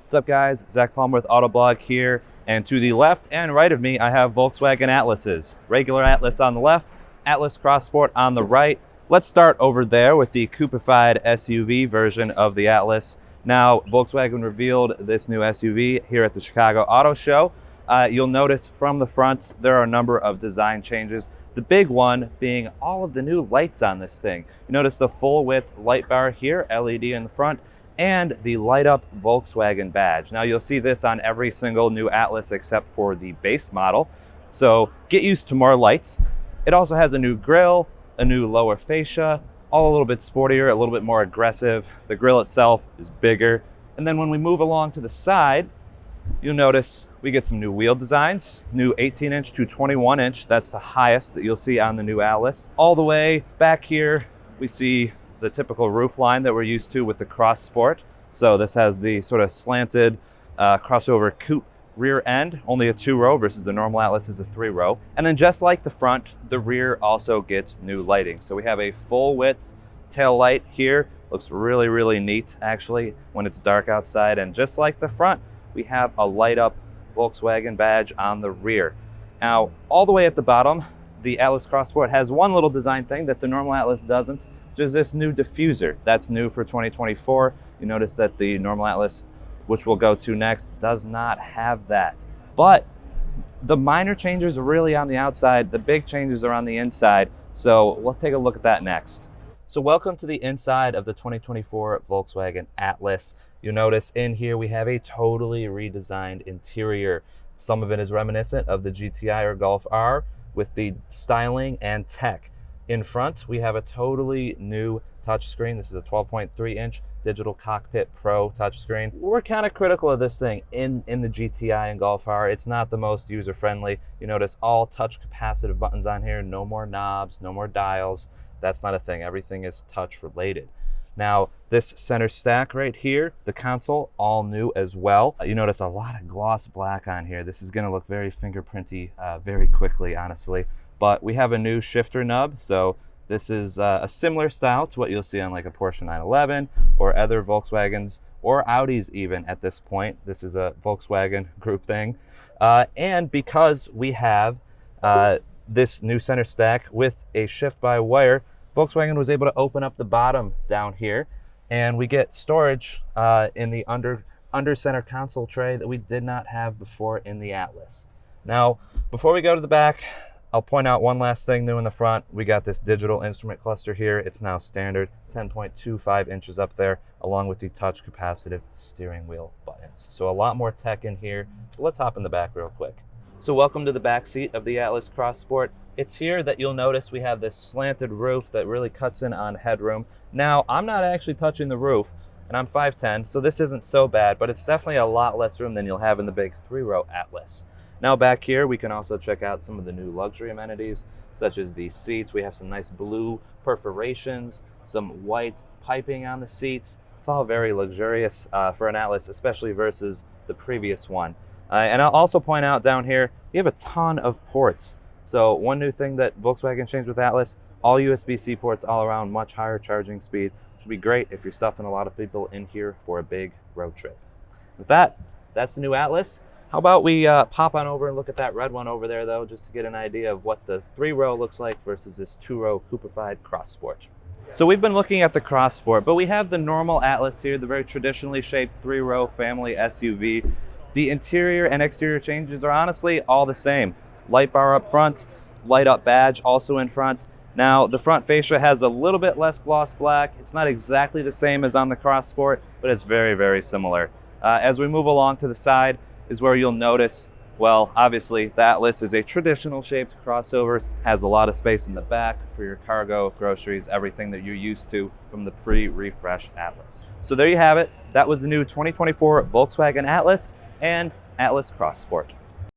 What's up, guys? Zach Palmer with Autoblog here, and to the left and right of me I have Volkswagen Atlases. Regular Atlas on the left, Atlas Cross Sport on the right. Let's start over there with the coupified SUV version of the Atlas. Now, Volkswagen revealed this new SUV here at the Chicago Auto Show. You'll notice from the front there are a number of design changes. The big one being all of the new lights on this thing. You notice the full width light bar here, LED in the front, and the light up Volkswagen badge. Now you'll see this on every single new Atlas except for the base model. So get used to more lights. It also has a new grille, a new lower fascia, all a little bit sportier, a little bit more aggressive. The grille itself is bigger. And then when we move along to the side, you'll notice we get some new wheel designs, new 18-inch to 21-inch. That's the highest that you'll see on the new Atlas. All the way back here, we see the typical roof line that we're used to with the Cross Sport. So this has the sort of slanted crossover coupe rear end, only a 2-row versus the normal Atlas is a 3-row. And then just like the front, the rear also gets new lighting. So we have a full width tail light here. Looks really, really neat actually when it's dark outside. And just like the front, we have a light up Volkswagen badge on the rear. Now, all the way at the bottom, the Atlas Cross Sport has one little design thing that the normal Atlas doesn't, which is this new diffuser. That's new for 2024. You notice that the normal Atlas, which we'll go to next, does not have that. But the minor changes are really on the outside. The big changes are on the inside. So we'll take a look at that next. So welcome to the inside of the 2024 Volkswagen Atlas. You notice in here we have a totally redesigned interior. Some of it is reminiscent of the GTI or Golf R with the styling and tech. In front, we have a totally new touchscreen. This is a 12.3-inch Digital Cockpit Pro touchscreen. We're kind of critical of this thing in the GTI and Golf R. It's not the most user-friendly. You notice all touch capacitive buttons on here, no more knobs, no more dials. That's not a thing. Everything is touch related. Now, this center stack right here, the console, all new as well. You notice a lot of gloss black on here. This is gonna look very fingerprinty very quickly, honestly. But we have a new shifter nub, so this is a similar style to what you'll see on like a Porsche 911 or other Volkswagens or Audis even at this point. This is a Volkswagen group thing. And because we have this new center stack with a shift-by-wire, Volkswagen was able to open up the bottom down here, and we get storage in the under center console tray that we did not have before in the Atlas. Now, before we go to the back, I'll point out one last thing new in the front. We got this digital instrument cluster here. It's now standard, 10.25 inches up there, along with the touch capacitive steering wheel buttons. So a lot more tech in here. Let's hop in the back real quick. So welcome to the back seat of the Atlas Cross Sport. It's here that you'll notice we have this slanted roof that really cuts in on headroom. Now, I'm not actually touching the roof, and I'm 5'10", so this isn't so bad, but it's definitely a lot less room than you'll have in the big 3-row Atlas. Now back here, we can also check out some of the new luxury amenities, such as the seats. We have some nice blue perforations, some white piping on the seats. It's all very luxurious for an Atlas, especially versus the previous one. And I'll also point out down here, you have a ton of ports. So one new thing that Volkswagen changed with Atlas, all USB-C ports all around, much higher charging speed. Should be great if you're stuffing a lot of people in here for a big road trip. With that, that's the new Atlas. How about we pop on over and look at that red one over there though, just to get an idea of what the 3-row looks like versus this 2-row coupified Cross Sport. So we've been looking at the Cross Sport, but we have the normal Atlas here, the very traditionally shaped 3-row family SUV. The interior and exterior changes are honestly all the same. Light bar up front, light up badge also in front. Now, the front fascia has a little bit less gloss black. It's not exactly the same as on the Cross Sport, but it's very, very similar. As we move along to the side is where you'll notice, well, obviously, the Atlas is a traditional shaped crossover, has a lot of space in the back for your cargo, groceries, everything that you're used to from the pre-refresh Atlas. So there you have it. That was the new 2024 Volkswagen Atlas and Atlas Cross Sport.